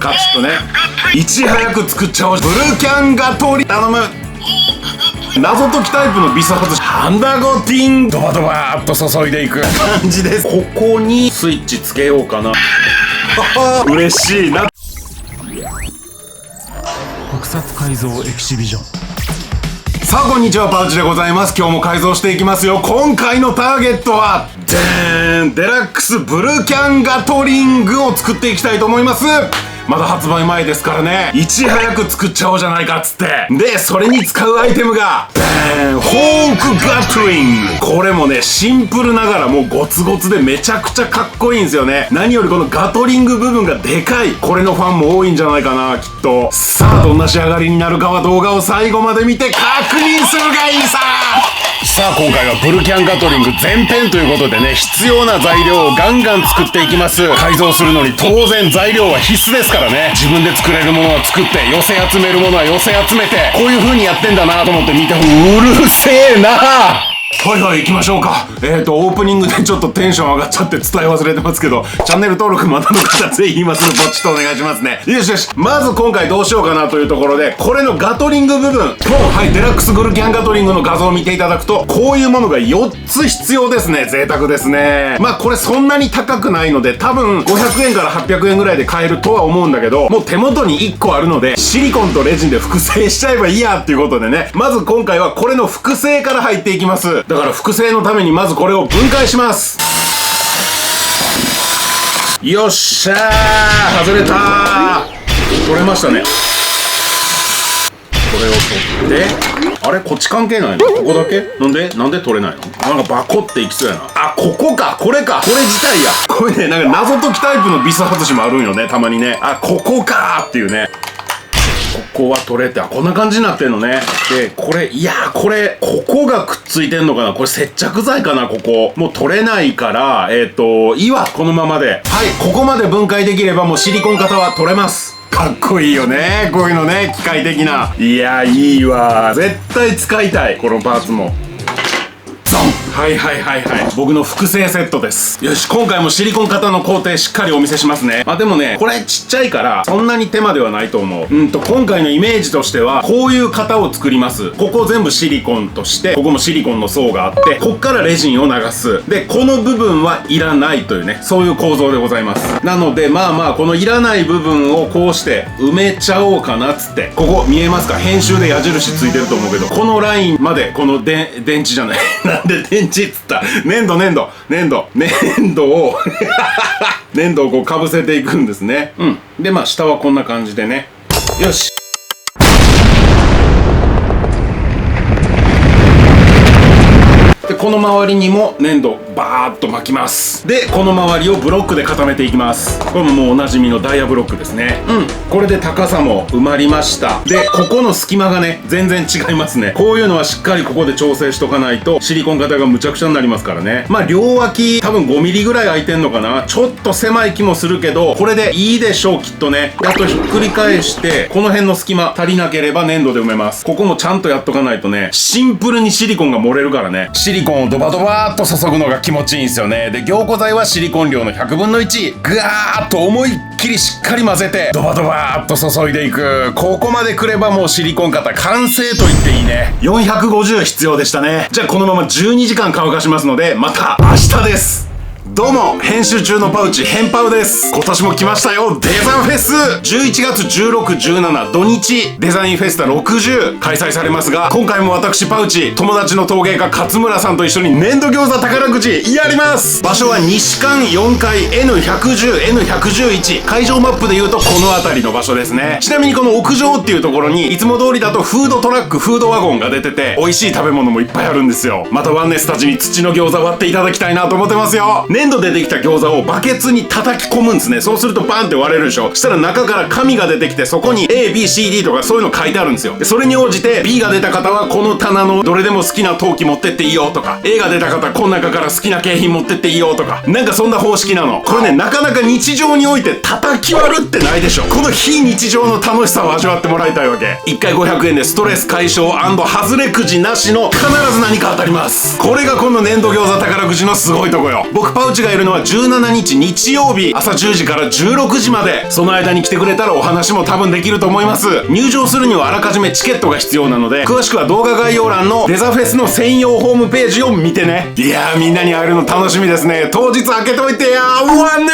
かきっとね。いち早く作っちゃおう。ブルキャンガトリ頼む。謎解きタイプのビス外しハンダゴティンドバドバーっと注いでいく感じです。ここにスイッチつけようかな。嬉しいな。特撮改造エキシビジョン。さあこんにちは、パウチでございます。今日も改造していきますよ。今回のターゲットはでーん、デラックスブルキャンガトリングを作っていきたいと思います。まだ発売前ですからね、いち早く作っちゃおうじゃないかっつって。でそれに使うアイテムがホークガトリング。これもねシンプルながらもうゴツゴツでめちゃくちゃかっこいいんですよね。何よりこのガトリング部分がでかい。これのファンも多いんじゃないかなきっと。さあどんな仕上がりになるかは動画を最後まで見て確認するがいいさ。さあ今回はブルキャンガトリング前編ということでね、必要な材料をガンガン作っていきます。改造するのに当然材料は必須ですからね。自分で作れるものは作って、寄せ集めるものは寄せ集めて、こういう風にやってんだなと思って見て、うるせえな。はいはい、行きましょうか。オープニングでちょっとテンション上がっちゃって伝え忘れてますけど、チャンネル登録まだの方ぜひ今すぐポチッとお願いしますね。よしよし。まず今回どうしようかなというところで、これのガトリング部分と、はい、デラックスブルキャンガトリングの画像を見ていただくと、こういうものが4つ必要ですね。贅沢ですね。まあこれそんなに高くないので、多分500円から800円ぐらいで買えるとは思うんだけど、もう手元に1個あるので、シリコンとレジンで複製しちゃえばいいやっていうことでね、まず今回はこれの複製から入っていきます。だから複製のためにまずこれを分解します。よっしゃー、外れたー。取れましたね。これを取って、あれこっち関係ないの？ここだけ？なんで取れないの？なんかバコっていきそうやな。あ、ここか、これか、これ自体や。これね、なんか謎解きタイプのビス外しもあるんよね、たまにね。あ、ここかーっていうね。ここは取れて、あ、こんな感じになってんのね。で、これ、いやー、ここがくっついてんのかな？これ接着剤かな？ここ。もう取れないから、いいわ、このままで。はい、ここまで分解できればもうシリコン型は取れます。かっこいいよね、こういうのね、機械的な。いや、いいわ。絶対使いたい、このパーツも。はいはいはいはい。僕の複製セットです。よし、今回もシリコン型の工程しっかりお見せしますね。まあでもね、これちっちゃいからそんなに手間ではないと思う。今回のイメージとしてはこういう型を作ります。ここ全部シリコンとして、ここもシリコンの層があって、こっからレジンを流す。で、この部分はいらないというね、そういう構造でございます。なのでまあまあこのいらない部分をこうして埋めちゃおうかなっつって、ここ見えますか？編集で矢印ついてると思うけど、このラインまでこの電池じゃないなんで電池っつった。粘土を粘土をこうかぶせていくんですね。でまあ下はこんな感じでね。よし。でこの周りにも粘土バーッと巻きます。でこの周りをブロックで固めていきます。これももうおなじみのダイヤブロックですね。これで高さも埋まりました。でここの隙間がね全然違いますね。こういうのはしっかりここで調整しとかないとシリコン型がむちゃくちゃになりますからね。まあ両脇多分5ミリぐらい空いてんのかな。ちょっと狭い気もするけど、これでいいでしょうきっとね。あとひっくり返してこの辺の隙間足りなければ粘土で埋めます。ここもちゃんとやっとかないとね、シンプルにシリコンが漏れるからね。シリコンをドバドバーっと注ぐのが気持ちいいんですよね。で凝固剤はシリコン量の100分の1、ぐわーっと思いっきりしっかり混ぜてドバドバーっと注いでいく。ここまでくればもうシリコン型完成と言っていいね。450必要でしたね。じゃあこのまま12時間乾かしますので、また明日です。どうも編集中のパウチヘンパウです。今年も来ましたよ、デザフェス。11月16、17土日デザインフェスタ60開催されますが、今回も私パウチ友達の陶芸家勝村さんと一緒に粘土餃子宝くじやります。場所は西館4階 N110、N111。会場マップで言うとこの辺りの場所ですね。ちなみにこの屋上っていうところにいつも通りだとフードトラック、フードワゴンが出てて美味しい食べ物もいっぱいあるんですよ。またワンネスたちに土の餃子割っていただきたいなと思ってますよ。粘土でできた餃子をバケツに叩き込むんですね。そうするとバンって割れるでしょ。したら中から紙が出てきて、そこに A、B、C、D とかそういうの書いてあるんですよ。でそれに応じて B が出た方はこの棚のどれでも好きな陶器持ってっていいよとか、 A が出た方はこの中から好きな景品持ってっていいよとか、なんかそんな方式なの。これね、なかなか日常において叩き割るってないでしょ。この非日常の楽しさを味わってもらいたいわけ。1回500円でストレス解消&外れくじなしの必ず何か当たります。これがこの粘土餃子宝くじのすごいとこよ。僕パウウチがいるのは17日日曜日朝10時から16時まで。その間に来てくれたらお話も多分できると思います。入場するにはあらかじめチケットが必要なので、詳しくは動画概要欄のデザフェスの専用ホームページを見てね。いやー、みんなに会えるの楽しみですね。当日開けといてやー。ワンで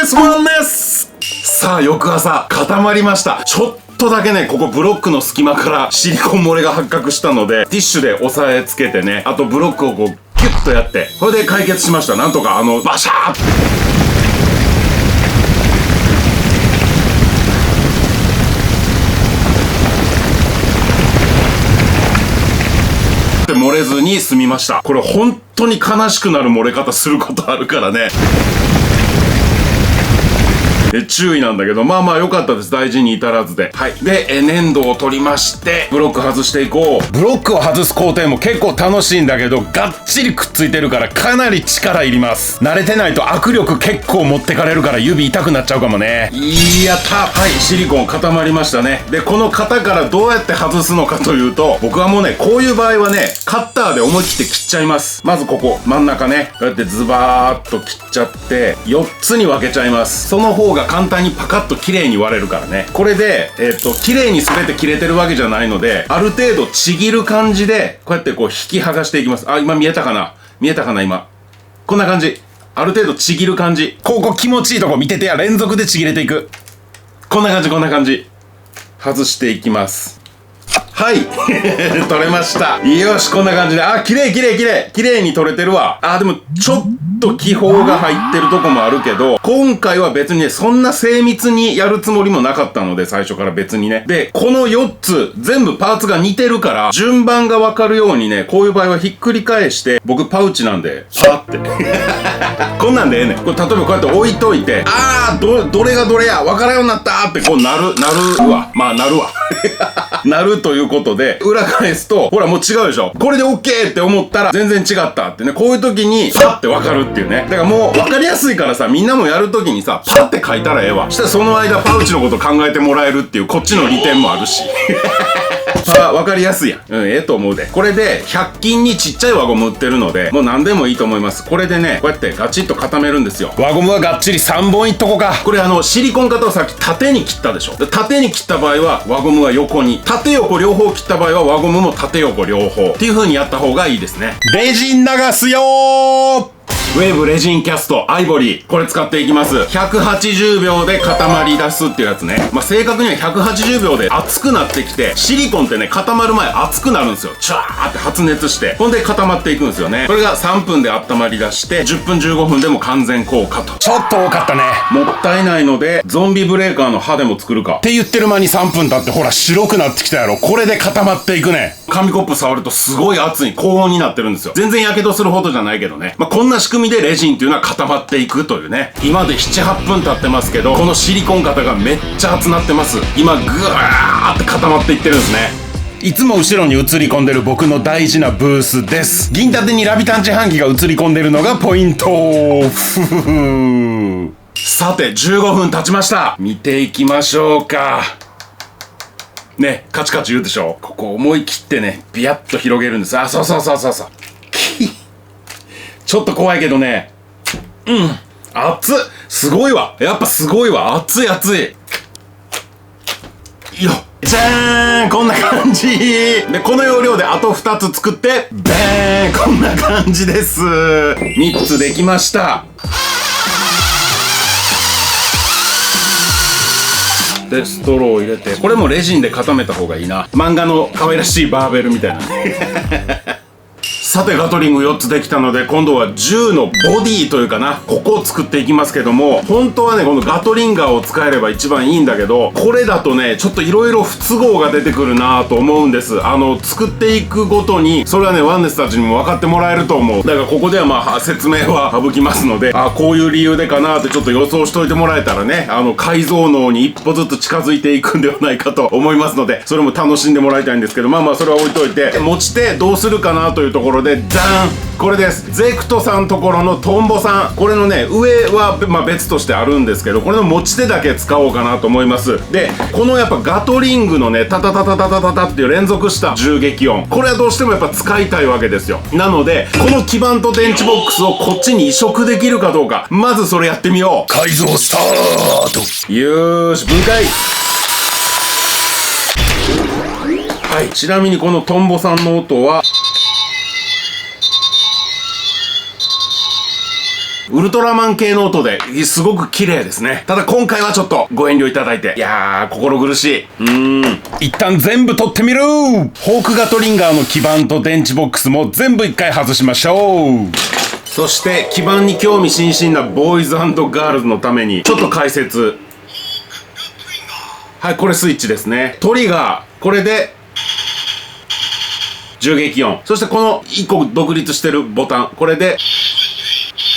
す。さあ、翌朝固まりました。ちょっとだけね、ここブロックの隙間からシリコン漏れが発覚したので、ティッシュで押さえつけてね、あとブロックをこうキュッとやって、これで解決しました。なんとかバシャーって漏れずに済みました。これ本当に悲しくなる漏れ方することあるからね。注意なんだけど、まあまあ良かったです。大事に至らずで。はい。で、粘土を取りまして、ブロック外していこう。ブロックを外す工程も結構楽しいんだけど、がっちりくっついてるからかなり力いります。慣れてないと握力結構持ってかれるから指痛くなっちゃうかもね。やった。はい、シリコン固まりましたね。で、この型からどうやって外すのかというと、僕はもうね、こういう場合はね、カッターで思い切って切っちゃいます。まずここ、真ん中ね、こうやってズバーっと切っちゃって、4つに分けちゃいます。その方が簡単にパカッと綺麗に割れるからね。これで綺麗に全て切れてるわけじゃないので、ある程度ちぎる感じでこうやってこう引き剥がしていきます。あ、今見えたかな今。こんな感じ。ある程度ちぎる感じ。ここ気持ちいいとこ見ててや。連続でちぎれていく。こんな感じ。外していきます。はい。取れました。よし、こんな感じで。あ、綺麗に取れてるわ。あ、でも、ちょっと気泡が入ってるとこもあるけど、今回は別にね、そんな精密にやるつもりもなかったので、最初から別にね。で、この4つ、全部パーツが似てるから、順番がわかるようにね、こういう場合はひっくり返して、僕パウチなんで、パって。こんなんでええねん。これ、例えばこうやって置いといて、どれがどれや、わからんようになったって、こうなるわ。まあ、なるわ。なるということで、裏返すと、ほらもう違うでしょ。これで OK って思ったら全然違ったってね。こういう時に、パッてわかるっていうね。だからもう分かりやすいからさ、みんなもやる時にさ、パッて書いたらええわ。したらその間パウチのこと考えてもらえるっていう、こっちの利点もあるし。分かりやすいやん。ええと思うで。これで、100均にちっちゃい輪ゴム売ってるので、もう何でもいいと思います。これでね、こうやってガチッと固めるんですよ。輪ゴムはがっちり3本いっとこか。これシリコン型をさっき縦に切ったでしょ。で縦に切った場合は、輪ゴムは横に。縦横両方切った場合は、輪ゴムも縦横両方。っていう風にやった方がいいですね。レジン流すよー。ウェーブレジンキャストアイボリー、これ使っていきます。180秒で固まり出すっていうやつね。まあ、正確には180秒で熱くなってきて、シリコンってね、固まる前熱くなるんですよ。チャーって発熱して。ほんで固まっていくんですよね。これが3分で温まり出して、10分15分でも完全効果と。ちょっと多かったね。もったいないので、ゾンビブレーカーの刃でも作るか。って言ってる間に3分経って、ほら白くなってきたやろ。これで固まっていくね。紙コップ触るとすごい熱い高温になってるんですよ。全然火傷するほどじゃないけどね。まあ、こんな仕組みでレジンっていうのは固まっていくというね。今で7、8分経ってますけど、このシリコン型がめっちゃ熱なってます。今ぐわーって固まっていってるんですね。いつも後ろに映り込んでる僕の大事なブースです。銀盾にラビタン自販機が映り込んでるのがポイント。ふふふ。さて、15分経ちました。見ていきましょうか。ね、カチカチ言うでしょ。ここ思い切ってね、ビヤッと広げるんです。あ、そう。ちょっと怖いけどね。熱っ。すごいわ。やっぱすごいわ。熱い。よっ。じゃーん、こんな感じで、この要領であと2つ作って、ベーン、こんな感じです。3つできました。で、ストローを入れて、これもレジンで固めた方がいいな。漫画の可愛らしいバーベルみたいな。さて、ガトリング4つできたので、今度は銃のボディというかな、ここを作っていきますけども、本当はね、このガトリンガーを使えれば一番いいんだけど、これだとね、ちょっと色々不都合が出てくるなぁと思うんです。作っていくごとに、それはね、ワンネスたちにも分かってもらえると思う。だからここではまあ、説明は省きますので、こういう理由でかなーってちょっと予想しといてもらえたらね、改造脳に一歩ずつ近づいていくんではないかと思いますので、それも楽しんでもらいたいんですけど、まあそれは置いといて、持ち手どうするかなというところろで、ダーン、これです。ゼクトさんところのトンボさん。これのね、上は、別としてあるんですけど、これの持ち手だけ使おうかなと思います。で、このやっぱガトリングのね、タタタタタタタタっていう連続した銃撃音。これはどうしてもやっぱ使いたいわけですよ。なので、この基板と電池ボックスをこっちに移植できるかどうか。まずそれやってみよう。改造スタート。よーし、分解。はい、ちなみにこのトンボさんの音は、ウルトラマン系の音ですごく綺麗ですね。ただ今回はちょっとご遠慮いただいて。いやー、心苦しい。一旦全部取ってみる。ホークガトリンガーの基板と電池ボックスも全部一回外しましょう。そして基板に興味津々なボーイズ&ガールズのためにちょっと解説。はい、これスイッチですね。トリガー、これで銃撃音。そしてこの1個独立してるボタン、これで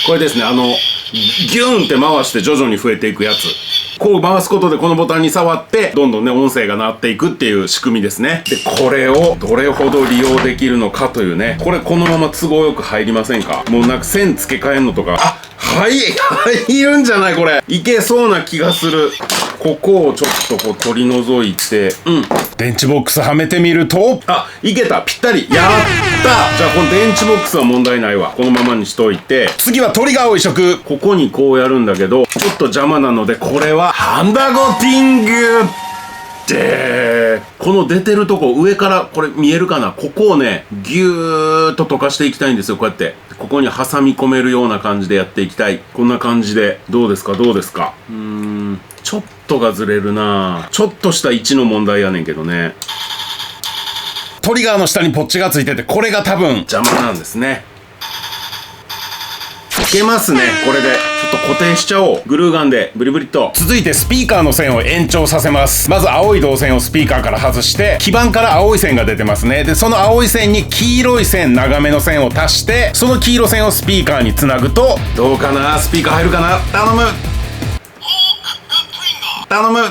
これですね、ギューンって回して徐々に増えていくやつ。こう回すことでこのボタンに触ってどんどんね音声が鳴っていくっていう仕組みですね。でこれをどれほど利用できるのかというね。これこのまま都合よく入りませんか？もうなんか線付け替えんのとか、入るんじゃない？これいけそうな気がする。ここをちょっとこう取り除いて、電池ボックスはめてみると、いけた、ぴったり、やった。じゃあこの電池ボックスは問題ないわ。このままにしといて、次はトリガーを移植。ここにこうやるんだけどちょっと邪魔なので、これはハンダゴティングで、この出てるとこ上からこれ見えるかな、ここをねギューッと溶かしていきたいんですよ。こうやってここに挟み込めるような感じでやっていきたい。こんな感じでどうですか？ちょっとがずれるな。ちょっとした位置の問題やねんけどね。トリガーの下にポッチがついてて、これが多分邪魔なんですね。いけますね。これでちょっと固定しちゃおう。グルーガンでブリブリっと。続いてスピーカーの線を延長させます。まず青い導線をスピーカーから外して、基板から青い線が出てますね。でその青い線に黄色い線、長めの線を足して、その黄色線をスピーカーにつなぐと、どうかな？スピーカー入るかな？頼む頼む。よ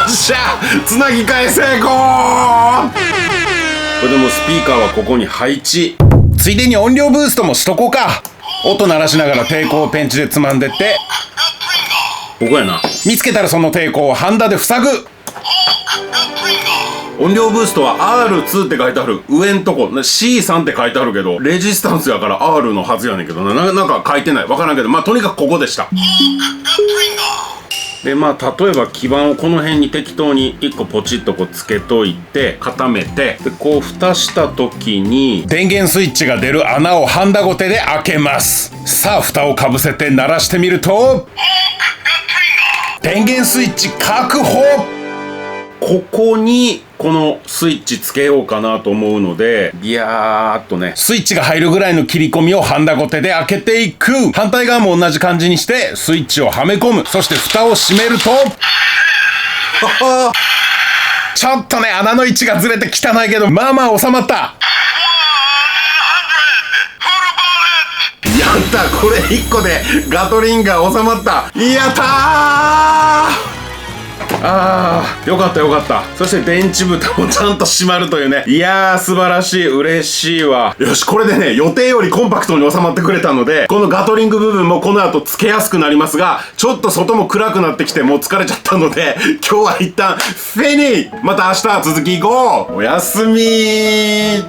っしゃ、つなぎ替え成功。これでもスピーカーはここに配置。ついでに音量ブーストもしとこうか。音鳴らしながら抵抗をペンチでつまんでって、ここやな。見つけたらその抵抗をハンダで塞ぐ。音量ブーストは R2 って書いてある上んとこ C3 って書いてあるけど、レジスタンスやから R のはずやねんけどなんか書いてない、わからんけど、とにかくここでした。で例えば基板をこの辺に適当に1個ポチッとこうつけといて固めて、でこう蓋した時に電源スイッチが出る穴をハンダゴテで開けます。さあ蓋をかぶせて鳴らしてみると、電源スイッチ確保。ここにこのスイッチつけようかなと思うので、ビヤーっとね、スイッチが入るぐらいの切り込みをハンダゴテで開けていく。反対側も同じ感じにしてスイッチをはめ込む。そして蓋を閉めるとちょっとね穴の位置がずれて汚いけど、まあまあ収まった。やった、これ1個でガトリンガー収まった。やったー。よかったよかった。そして電池蓋もちゃんと閉まるというね。いやー素晴らしい、嬉しいわ。よし、これでね予定よりコンパクトに収まってくれたので、このガトリング部分もこの後つけやすくなりますが、ちょっと外も暗くなってきてもう疲れちゃったので、今日は一旦フィニー。また明日続き行こう。おやすみー。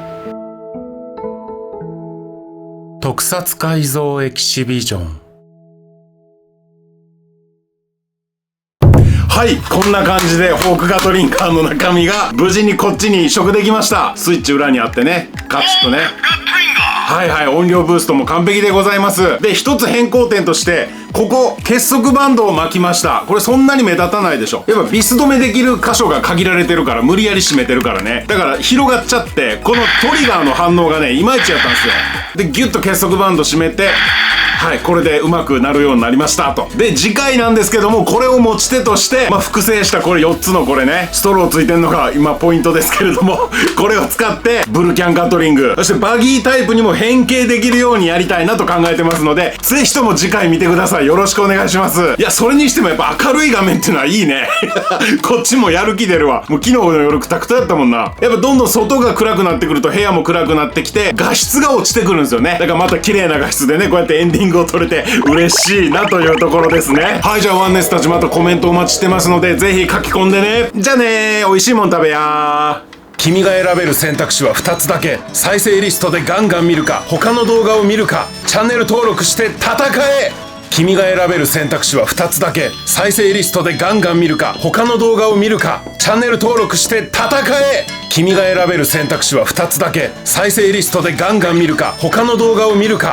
特撮改造エキシビジョン。はい、こんな感じでホークガトリンガーの中身が無事にこっちに移植できました。スイッチ裏にあってね、カチッとね。はいはい、音量ブーストも完璧でございます。で、一つ変更点として、ここ結束バンドを巻きました。これそんなに目立たないでしょ。やっぱビス止めできる箇所が限られてるから、無理やり締めてるからね。だから広がっちゃって、このトリガーの反応がねいまいちやったんですよ。でギュッと結束バンド締めて、はい、これでうまくなるようになりましたと。で次回なんですけども、これを持ち手として、複製したこれ4つのこれね、ストローついてんのが今ポイントですけれどもこれを使ってブルキャンガトリング、そしてバギータイプにも変形できるようにやりたいなと考えてますので、ぜひとも次回見てください。よろしくお願いします。いや、それにしてもやっぱ明るい画面ってのはいいね。こっちもやる気出るわ。もう昨日の夜くたくただったもんな。やっぱどんどん外が暗くなってくると部屋も暗くなってきて、画質が落ちてくるんですよね。だからまた綺麗な画質でね、こうやってエンディングを撮れて嬉しいなというところですね。はい、じゃあワンネスたちまたコメントお待ちしてますので、ぜひ書き込んでね。じゃあねー、美味しいもん食べやー。君が選べる選択肢は2つだけ。再生リストでガンガン見るか、他の動画を見るか。チャンネル登録して戦え。君が選べる選択肢は2つだけ。再生リストでガンガン見るか、他の動画を見るか。チャンネル登録して戦え。君が選べる選択肢は2つだけ。再生リストでガンガン見るか、他の動画を見るか。